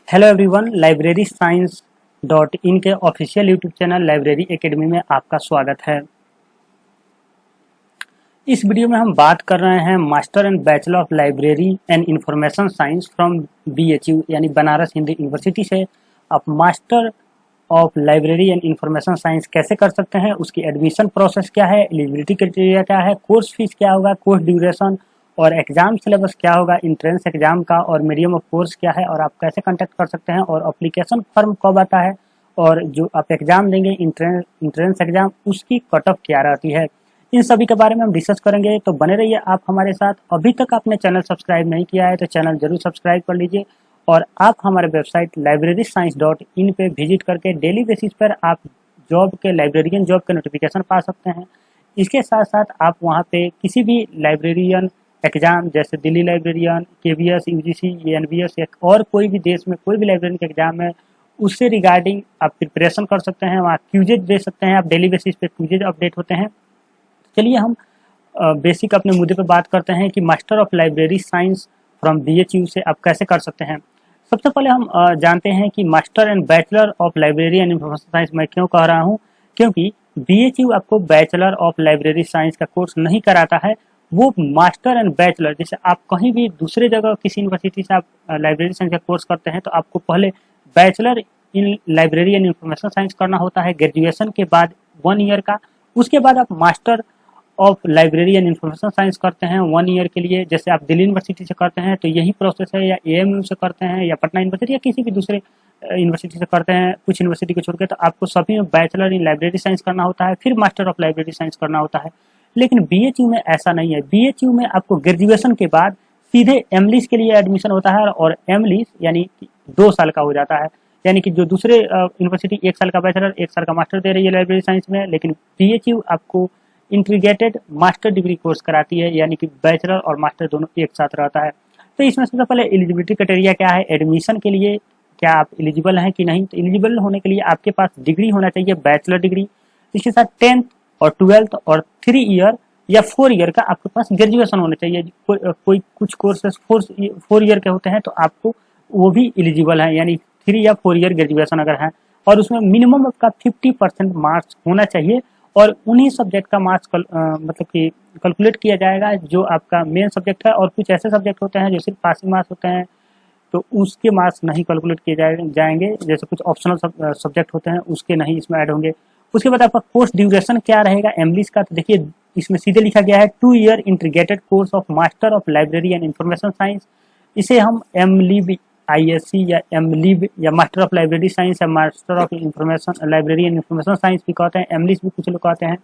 Hello everyone, library science .in के official YouTube channel library academy में आपका स्वागत है। इस वीडियो में हम बात कर रहे हैं master and bachelor of library and information science from BHU यानी बनारस हिंदू यूनिवर्सिटी से आप master of library and information science कैसे कर सकते हैं, उसकी एडमिशन प्रोसेस क्या है, एलिजिबिलिटी क्राइटेरिया क्या है, कोर्स फीस क्या होगा, कोर्स ड्यूरेशन और एग्जाम सिलेबस क्या होगा, एंट्रेंस एग्जाम का और मीडियम ऑफ कोर्स क्या है और आप कैसे कांटेक्ट कर सकते हैं और एप्लीकेशन फॉर्म कब आता है और जो आप एग्जाम देंगे इंट्रेंस एग्जाम उसकी कट ऑफ क्या रहती है, इन सभी के बारे में हम डिस्कस करेंगे। तो बने रहिए आप हमारे साथ। अभी तक आपने चैनल सब्सक्राइब नहीं किया है तो चैनल जरूर सब्सक्राइब कर लीजिए और आप हमारे वेबसाइट libraryscience.in पे विजिट करके डेली बेसिस पर आप जॉब के लाइब्रेरियन जॉब के नोटिफिकेशन पा सकते हैं। इसके साथ साथ आप वहाँ पे किसी भी लाइब्रेरियन एग्जाम जैसे Delhi librarian, KBS, UGC, NBS या और कोई भी देश में कोई भी लाइब्रेरियन का एग्जाम है उससे रिगार्डिंग आप प्रिपरेशन कर सकते हैं। वहाँ क्यूजेज दे सकते हैं, आप डेली बेसिस पे क्यूजेज अपडेट होते हैं। चलिए हम बेसिक अपने मुद्दे पे बात करते हैं कि master of library science from BHU से आप कैसे कर सकते हैं। सबसे पहले हम जानते हैं कि master and bachelor of library and information science मैं क्यों कह रहा हूँ, क्योंकि BHU आपको बैचलर ऑफ लाइब्रेरी साइंस का कोर्स नहीं कराता है। वो मास्टर एंड बैचलर, जैसे आप कहीं भी दूसरे जगह किसी यूनिवर्सिटी से आप लाइब्रेरी साइंस का कोर्स करते हैं तो आपको पहले bachelor in library and information science करना होता है ग्रेजुएशन के बाद 1 ईयर का। उसके बाद आप master of library and information science करते हैं 1 ईयर के लिए। जैसे आप दिल्ली यूनिवर्सिटी से करते हैं तो यही प्रोसेस है, या AMU से करते हैं या पटना यूनिवर्सिटी या किसी भी दूसरे यूनिवर्सिटी से करते हैं, कुछ यूनिवर्सिटी को छोड़ के, तो आपको सभी में बैचलर इन लाइब्रेरी साइंस करना होता है, फिर मास्टर ऑफ लाइब्रेरी साइंस करना होता है। लेकिन BHU में ऐसा नहीं है। BHU में आपको ग्रेजुएशन के बाद सीधे एमलिस के लिए एडमिशन होता है और एमलिस यानी 2 साल का हो जाता है। यानी कि जो दूसरे यूनिवर्सिटी 1 साल का बैचलर 1 साल का मास्टर दे रही है लाइब्रेरी साइंस में, लेकिन BHU आपको इंटीग्रेटेड मास्टर डिग्री कोर्स कराती है, यानी कि बैचलर और मास्टर दोनों एक साथ रहता है। तो इसमें सबसे पहले एलिजिबिलिटी क्राइटेरिया क्या है, एडमिशन के लिए क्या आप एलिजिबल हैं कि नहीं। तो एलिजिबल होने के लिए आपके पास डिग्री होना चाहिए, बैचलर डिग्री। इसके साथ 10th और 12th और 3 ईयर या 4 ईयर का आपके पास ग्रेजुएशन होना चाहिए। कोई कुछ कोर्सेस 4 ईयर के होते हैं तो आपको वो भी एलिजिबल है, यानी 3 या 4 ईयर ग्रेजुएशन अगर है, और उसमें मिनिमम आपका 50% मार्क्स होना चाहिए और उन्हीं सब्जेक्ट का मार्क्स मतलब कि कैलकुलेट किया जाएगा जो आपका मेन सब्जेक्ट है। और कुछ ऐसे सब्जेक्ट होते हैं जो सिर्फ पासिंग मार्क्स होते हैं तो उसके मार्क्स नहीं कैलकुलेट किए जाएंगे। जैसे कुछ ऑप्शनल सब्जेक्ट होते हैं उसके नहीं इसमें ऐड होंगे। उसके बाद आपका कोर्स ड्यूरेशन क्या रहेगा एमलिस का, तो देखिए इसमें सीधे लिखा गया है 2 year integrated course of master of library and information science. इसे हम MLIB ISC या MLIB या मास्टर ऑफ लाइब्रेरी साइंस या master of information library and information science भी कहते हैं, एमलिस भी कुछ लोग कहते हैं।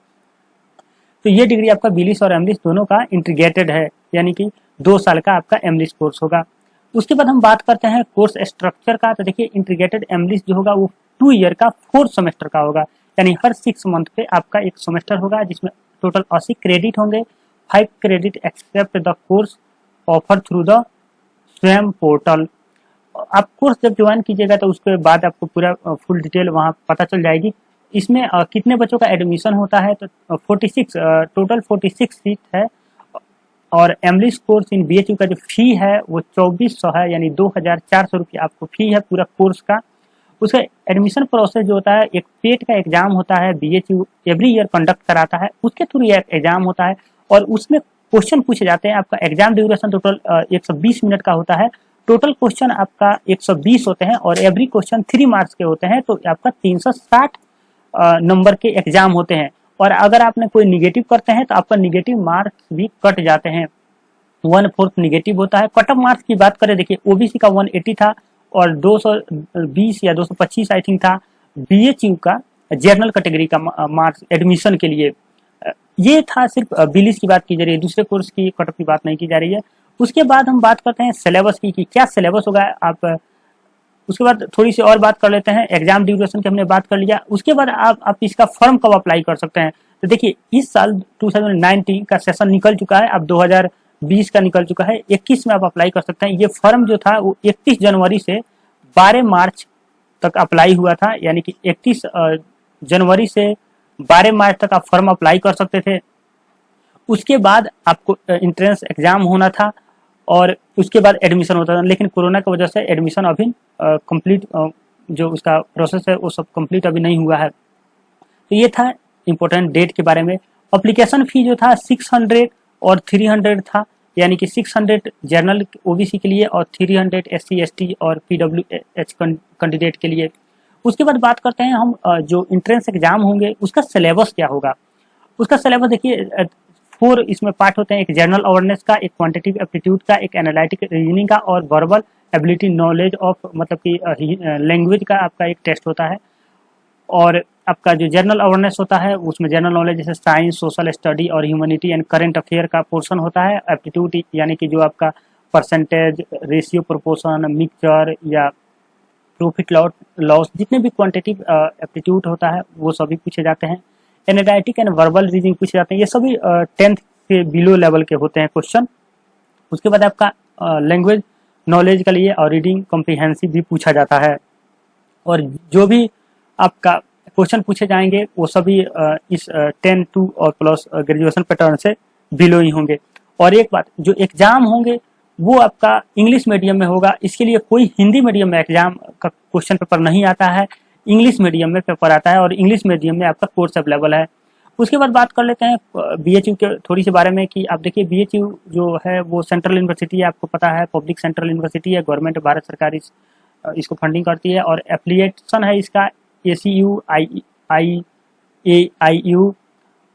तो ये डिग्री आपका बिलिस और एमलिस दोनों का इंटीग्रेटेड है, यानी कि 2 साल का आपका एमलिस कोर्स होगा। उसके बाद हम बात करते हैं कोर्स स्ट्रक्चर का। तो देखिए इंटीग्रेटेड एमलिस जो होगा वो 2 ईयर का 4 सेमेस्टर का होगा, यानी हर 6 मंथ पे आपका एक सेमेस्टर होगा जिसमें टोटल 80 क्रेडिट होंगे। 5 credit accept the course offer through the Swayam portal. आप कोर्स जब ज्वाइन कीजिएगा तो उसके बाद आपको पूरा फुल डिटेल वहाँ पता चल जाएगी। इसमें कितने बच्चों का एडमिशन होता है, तो 46 टोटल 46 सीट है। और एमलिस कोर्स इन BHU का जो फी है वो 2400 है, यानी 2400 रुपये आपको फी है पूरा कोर्स का। उसका एडमिशन प्रोसेस जो होता है, एक पेट का एग्जाम होता है, BHU एवरी ईयर कंडक्ट कराता है, उसके थ्रू ये एग्जाम होता है और उसमें क्वेश्चन पूछे जाते हैं। आपका एग्जाम ड्यूरेशन टोटल 120 मिनट का होता है। टोटल क्वेश्चन आपका 120 होते हैं और एवरी क्वेश्चन 3 मार्क्स के होते हैं, तो आपका 360 नंबर के एग्जाम होते हैं। और अगर आपने कोई निगेटिव करते हैं तो आपका निगेटिव मार्क्स भी कट जाते हैं, 1/4 निगेटिव होता है। कट ऑफ मार्क्स की बात करें, देखिए OBC का 180 था और 220 या 225 आई थिंक था BHU का जनरल कैटेगरी का मार्क्स एडमिशन के लिए। ये था सिर्फ बिलिस की बात की जा रही है, दूसरे कोर्स की कट ऑफ की बात नहीं की जा रही है। उसके बाद हम बात करते हैं सिलेबस की कि क्या सिलेबस होगा। आप उसके बाद थोड़ी सी और बात कर लेते हैं। एग्जाम ड्यूरेशन की हमने बात कर लिया। उसके बाद आप इसका फॉर्म कब अप्लाई कर सकते हैं, तो देखिए इस साल 2019 का सेशन निकल चुका है, अब 2020 का निकल चुका है, 21 में आप अप्लाई कर सकते हैं। ये फॉर्म जो था वो 31 जनवरी से 12 मार्च तक अप्लाई हुआ था, यानी कि 31 जनवरी से 12 मार्च तक आप फॉर्म अप्लाई कर सकते थे। उसके बाद आपको एंट्रेंस एग्जाम होना था और उसके बाद एडमिशन होता था, लेकिन कोरोना की वजह से एडमिशन अभी कंप्लीट जो उसका प्रोसेस है वो सब कंप्लीट अभी नहीं हुआ है। तो ये था इम्पोर्टेंट डेट के बारे में। अप्लीकेशन फी जो था 600 और 300 था, यानी कि 600 जनरल ओबीसी के लिए और 300 एससी एसटी और पीडब्ल्यूएच कैंडिडेट के लिए। उसके बाद बात करते हैं हम जो इंट्रेंस एग्जाम होंगे उसका सिलेबस क्या होगा। उसका सिलेबस देखिए 4 इसमें पार्ट होते हैं, एक जनरल अवेयरनेस का, एक क्वांटिटेटिव एप्टीट्यूड का, एक एनालिटिक रीजनिंग का और वर्बल एबिलिटी नॉलेज ऑफ मतलब कि लैंग्वेज का आपका एक टेस्ट होता है। और आपका जो जनरल अवेयरनेस होता है उसमें जनरल नॉलेज जैसे साइंस, सोशल स्टडी और ह्यूमैनिटी एंड करंट अफेयर का पोर्शन होता है। एप्टीट्यूड यानी कि जो आपका परसेंटेज, रेशियो, प्रोपोर्शन, मिक्सचर या प्रॉफिट लॉस जितने भी क्वांटिटेटिव एप्टीट्यूड होता है वो सभी पूछे जाते हैं। एनालिटिक एंड वर्बल रीजनिंग पूछे जाते हैं, ये सभी 10th के बिलो लेवल के होते हैं क्वेश्चन। उसके बाद आपका लैंग्वेज नॉलेज के लिए और रीडिंग कॉम्प्रिहेंसिव भी पूछा जाता है। और जो भी आपका क्वेश्चन पूछे जाएंगे वो सभी इस 10 टू और प्लस ग्रेजुएशन पैटर्न से बिलो ही होंगे। और एक बात, जो एग्जाम होंगे वो आपका इंग्लिश मीडियम में होगा। इसके लिए कोई हिंदी मीडियम में एग्जाम का क्वेश्चन पेपर नहीं आता है, इंग्लिश मीडियम में पेपर आता है और इंग्लिश मीडियम में आपका कोर्स अवेलेबल है। उसके बाद बात कर लेते हैं बीएचयू के थोड़ी सी बारे में कि आप देखिए बीएचयू जो है वो सेंट्रल यूनिवर्सिटी है, आपको पता है, पब्लिक सेंट्रल यूनिवर्सिटी है, गवर्नमेंट भारत सरकार इसको फंडिंग करती है। और एफिलिएशन है इसका ACU, IAIU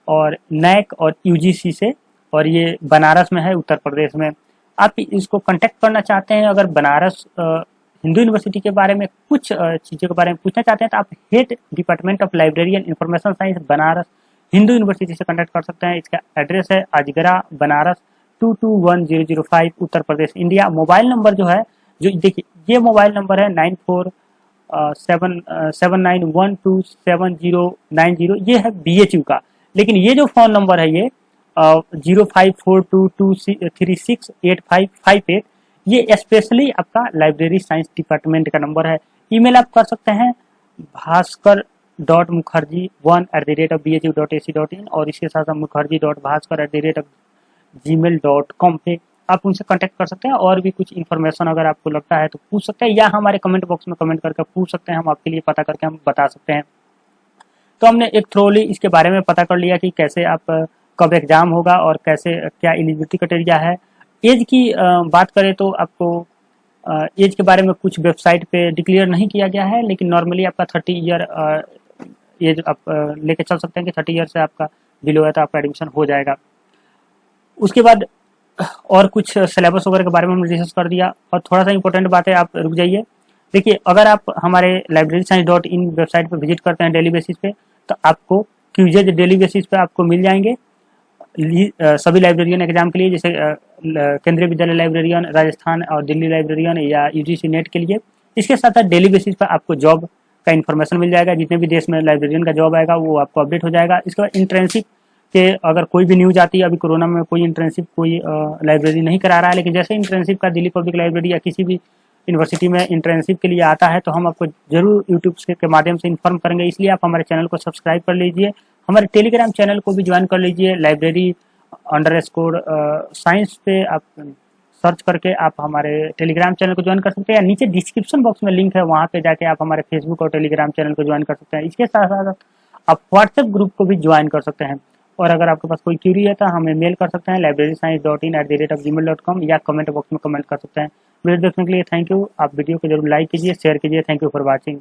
और NAC और UGC से, और ये बनारस में है, उत्तर प्रदेश में। आप इसको कांटेक्ट करना चाहते हैं, अगर बनारस हिंदू यूनिवर्सिटी के बारे में कुछ चीज़ों के बारे में पूछना चाहते हैं तो आप head department of library and information science Banaras Hindu university से कांटेक्ट कर सकते हैं। इसका एड्रेस है अजगरा Banaras 221005 Uttar Pradesh India. Mobile number जो है, जो देखिए ये मोबाइल नंबर है 9479127090, ये है BHU का। लेकिन ये जो फ़ोन नंबर है ये 0542236858, ये स्पेशली आपका लाइब्रेरी साइंस डिपार्टमेंट का नंबर है। ईमेल आप कर सकते हैं bhaskar.mukherjee1@bhu.ac.in और इसके साथ mukherjee.bhaskar@gmail.com पे आप उनसे कांटेक्ट कर सकते हैं। और भी कुछ इन्फॉर्मेशन अगर आपको लगता है तो पूछ सकते हैं, या हमारे कमेंट बॉक्स में कमेंट करके पूछ सकते हैं, हम आपके लिए पता करके हम बता सकते हैं। तो हमने एक थ्रोली इसके बारे में पता कर लिया कि कैसे आप कब एग्जाम होगा और कैसे क्या एलिजिबिलिटी क्राइटेरिया है। एज की बात करें तो आपको एज के बारे में कुछ वेबसाइट पे डिक्लेयर नहीं किया गया है, लेकिन नॉर्मली आपका 30 ईयर एज आप लेके चल सकते हैं कि 30 ईयर से आपका बिलो है तो आपका एडमिशन हो जाएगा। उसके बाद और कुछ सिलेबस वगैरह के बारे में हमने डिस्कस कर दिया। और थोड़ा सा इंपॉर्टेंट बात है, आप रुक जाइए। देखिए, अगर आप हमारे libraryscience.in वेबसाइट पर विजिट करते हैं डेली बेसिस पे तो आपको क्विजेज डेली बेसिस पे आपको मिल जाएंगे सभी लाइब्रेरियन एग्जाम के लिए, जैसे केंद्रीय विद्यालय लाइब्रेरियन, राजस्थान और दिल्ली लाइब्रेरियन या UGC नेट के लिए। इसके साथ साथ डेली बेसिस पर आपको जॉब का इन्फॉर्मेशन मिल जाएगा, जितने भी देश में लाइब्रेरियन का जॉब आएगा वो आपको अपडेट हो जाएगा। इसके बाद इंटर्नशिप के अगर कोई भी न्यूज आती है, अभी कोरोना में कोई इंटर्नशिप कोई लाइब्रेरी नहीं करा रहा है, लेकिन जैसे इंटर्नशिप का दिल्ली पब्लिक लाइब्रेरी या किसी भी यूनिवर्सिटी में इंटर्नशिप के लिए आता है तो हम आपको जरूर यूट्यूब के माध्यम से इन्फॉर्म करेंगे। इसलिए आप हमारे चैनल को सब्सक्राइब कर लीजिए, हमारे टेलीग्राम चैनल को भी ज्वाइन कर लीजिए। library_science पे आप सर्च करके आप हमारे टेलीग्राम चैनल को ज्वाइन कर सकते हैं, या नीचे डिस्क्रिप्शन बॉक्स में लिंक है, वहाँ पे जाके आप हमारे फेसबुक और टेलीग्राम चैनल को ज्वाइन कर सकते हैं। इसके साथ साथ आप व्हाट्सएप ग्रुप को भी ज्वाइन कर सकते हैं। और अगर आपके पास कोई क्यूरी है तो हमें मेल कर सकते हैं libraryscience.in@gmail.com या कमेंट बॉक्स में कमेंट कर सकते हैं। वीडियो देखने के लिए थैंक यू। आप वीडियो को जरूर लाइक कीजिए, शेयर कीजिए। Thank you for watching.